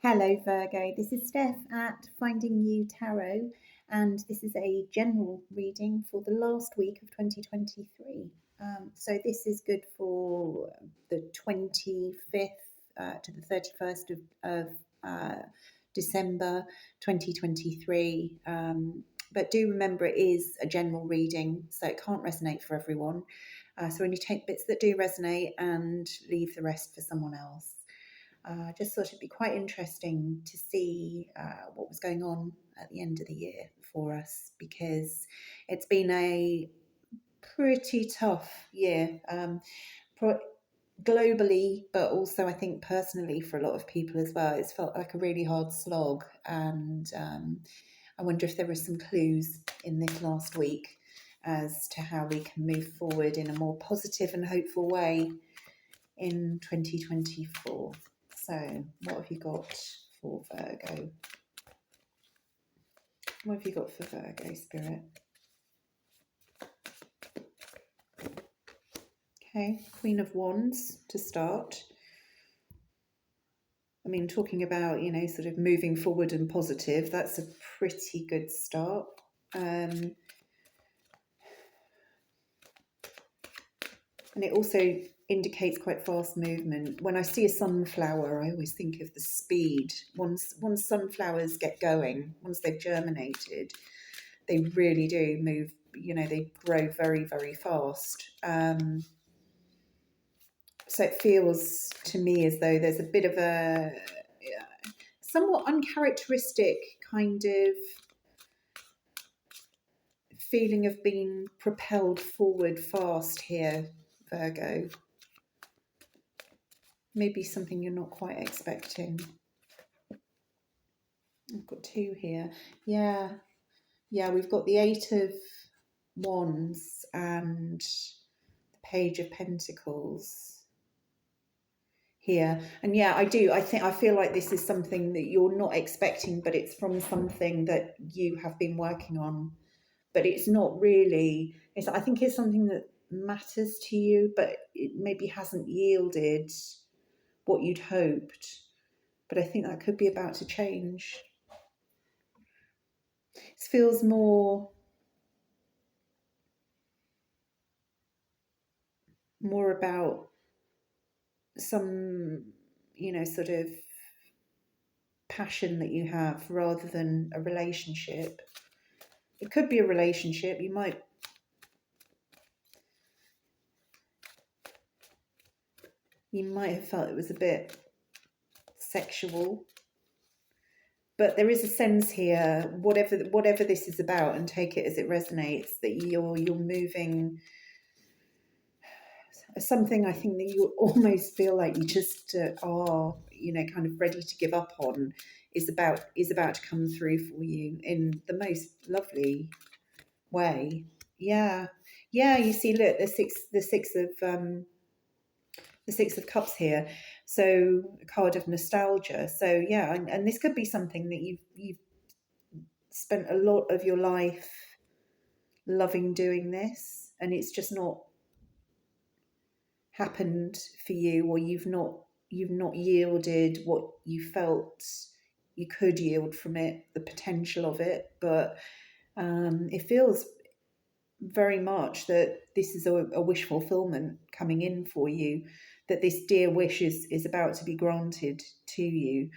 Hello, Virgo. This is Steph at Finding You Tarot, and this is a general reading for the last week of 2023. So, this is good for the 25th to the 31st of December 2023. But do remember it is a general reading, so it can't resonate for everyone. So, only take bits that do resonate and leave the rest for someone else. Just thought it'd be quite interesting to see what was going on at the end of the year for us, because it's been a pretty tough year, globally, but also I think personally for a lot of people as well. It's felt like a really hard slog, and I wonder if there were some clues in this last week as to how we can move forward in a more positive and hopeful way in 2024. So, what have you got for Virgo? What have you got for Virgo, Spirit? Okay, Queen of Wands to start. I mean, talking about, sort of moving forward and positive, that's a pretty good start. And it also indicates quite fast movement. When I see a sunflower, I always think of the speed. Once sunflowers get going, once they've germinated, they really do move, they grow very, very fast. So it feels to me as though there's a bit of a somewhat uncharacteristic kind of feeling of being propelled forward fast here, Virgo. Maybe something you're not quite expecting. I've got two here. Yeah, we've got the Eight of Wands and the Page of Pentacles here. And yeah, I feel like this is something that you're not expecting, but it's from something that you have been working on. But it's not really, I think it's something that matters to you, but it maybe hasn't yielded what you'd hoped. But I think that could be about to change. It feels more about some, sort of passion that you have rather than a relationship. It could be a relationship. You might have felt it was a bit sexual, but there is a sense here, whatever this is about, and take it as it resonates, that you're moving something. I think that you almost feel like you just are, kind of ready to give up on, is about to come through for you in the most lovely way. Yeah. You see, look, the Six of Cups here, so a card of nostalgia. So yeah, and this could be something that you've spent a lot of your life loving doing this, and it's just not happened for you, or you've not yielded what you felt you could yield from it, the potential of it. But it feels very much that this is a wish fulfillment coming in for you, that this dear wish is about to be granted to you.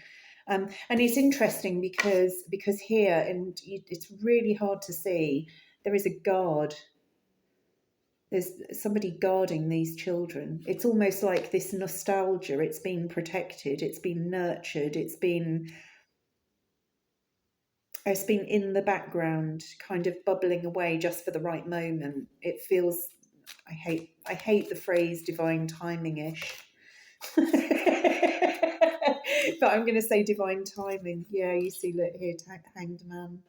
And it's interesting because here, and it's really hard to see, there is a guard. There's somebody guarding these children. It's almost like this nostalgia. It's been protected. It's been nurtured. It's been in the background, kind of bubbling away just for the right moment. It feels, I hate the phrase divine timing-ish. But I'm going to say divine timing. Yeah, you see, look here, Hanged Man.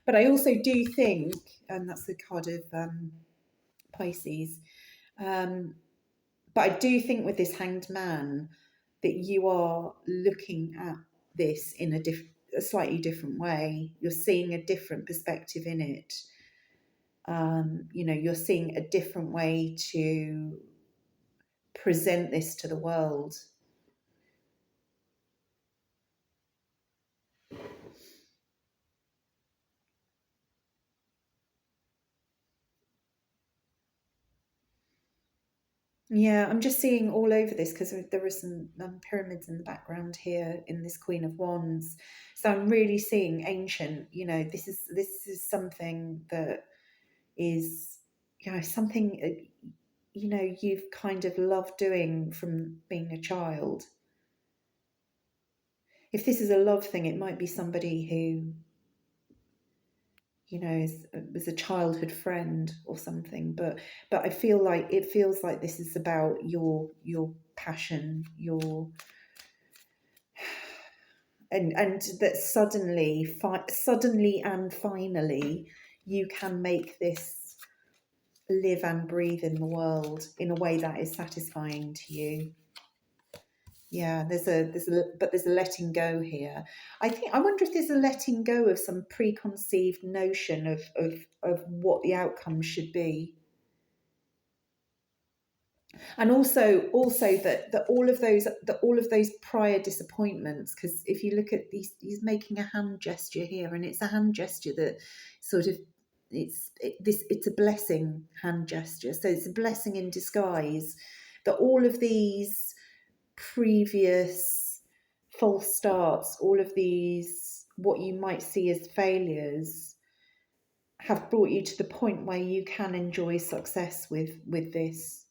But I also do think, and that's the card of Pisces, but I do think with this Hanged Man that you are looking at this in a slightly different way. You're seeing a different perspective in it. You're seeing a different way to present this to the world. Yeah, I'm just seeing all over this because there are some pyramids in the background here in this Queen of Wands. So I'm really seeing ancient. This is something that is, something you've kind of loved doing from being a child. If this is a love thing, it might be somebody who was a childhood friend or something. But I feel like it feels like this is about your passion, your and that suddenly and finally you can make this live and breathe in the world in a way that is satisfying to you. Yeah, there's a letting go here. I wonder if there's a letting go of some preconceived notion of what the outcome should be. And also that all of those prior disappointments, because if you look at these, he's making a hand gesture here, and it's a hand gesture that sort of it's a blessing hand gesture, so it's a blessing in disguise, that all of these previous false starts, all of these what you might see as failures, have brought you to the point where you can enjoy success with this,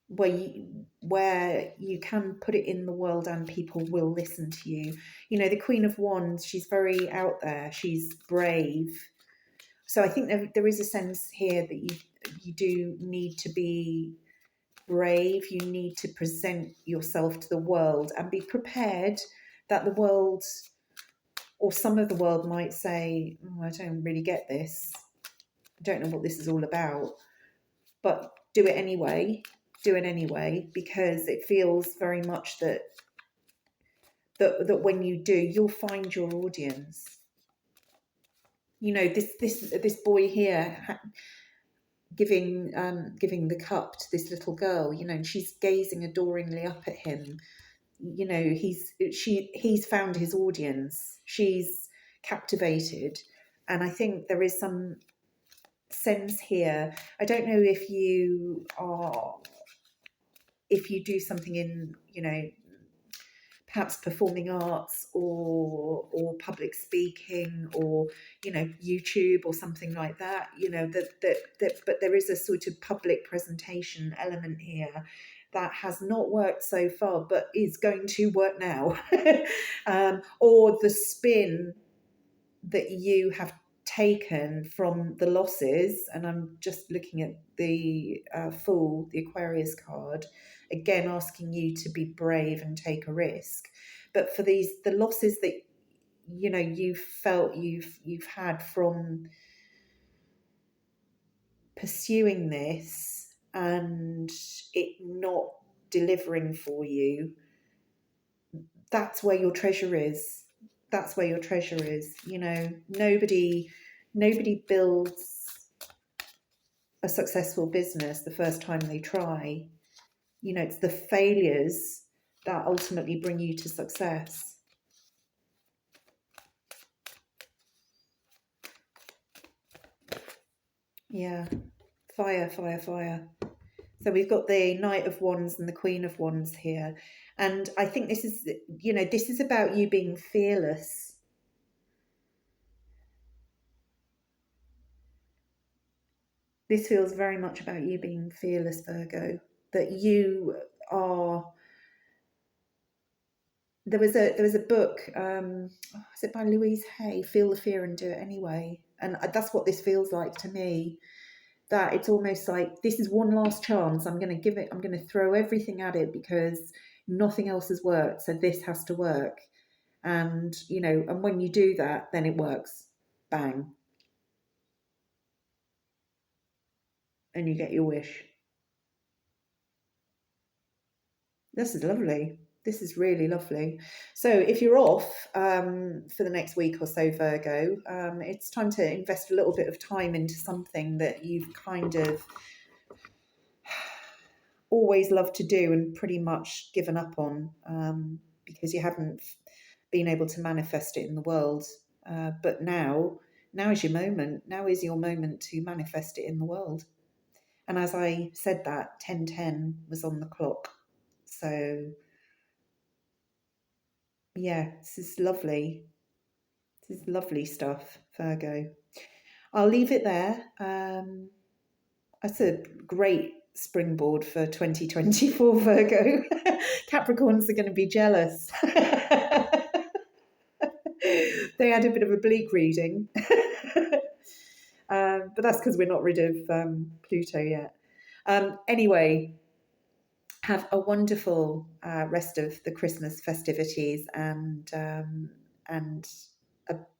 where you can put it in the world and people will listen to you. The Queen of Wands, she's very out there, she's brave. So I think there is a sense here that you do need to be brave. You need to present yourself to the world and be prepared that the world, or some of the world, might say, oh, I don't really get this, I don't know what this is all about. But do it anyway. Do it anyway, because it feels very much that when you do, you'll find your audience. This boy here giving the cup to this little girl, and she's gazing adoringly up at him. He's found his audience. She's captivated, and I think there is some sense here. I don't know if you do something in, perhaps performing arts or public speaking, or YouTube or something like that. But there is a sort of public presentation element here that has not worked so far, but is going to work now. Or the spin that you have taken from the losses, and I'm just looking at the Fool, the Aquarius card, again asking you to be brave and take a risk. But for the losses that you've felt you've had from pursuing this and it not delivering for you, that's where your treasure is. That's where your treasure is. Nobody builds a successful business the first time they try. It's the failures that ultimately bring you to success. Yeah, fire, fire, fire. So we've got the Knight of Wands and the Queen of Wands here. And I think this is about you being fearless. This feels very much about you being fearless, Virgo. That you are. There was a book. Is it by Louise Hay? Feel the fear and do it anyway. And that's what this feels like to me. That it's almost like this is one last chance. I'm going to give it. I'm going to throw everything at it because nothing else has worked. So this has to work. And and when you do that, then it works. Bang. And you get your wish. This is lovely. This is really lovely. So if you're off for the next week or so, Virgo, it's time to invest a little bit of time into something that you've kind of always loved to do and pretty much given up on, because you haven't been able to manifest it in the world. But now is your moment. Now is your moment to manifest it in the world. And as I said that, 10:10 was on the clock. So yeah, this is lovely. This is lovely stuff, Virgo. I'll leave it there. That's a great springboard for 2024, Virgo. Capricorns are going to be jealous. They had a bit of a bleak reading. But that's because we're not rid of Pluto yet. Anyway, have a wonderful rest of the Christmas festivities and a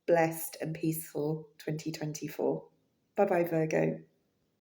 blessed and peaceful 2024. Bye bye, Virgo.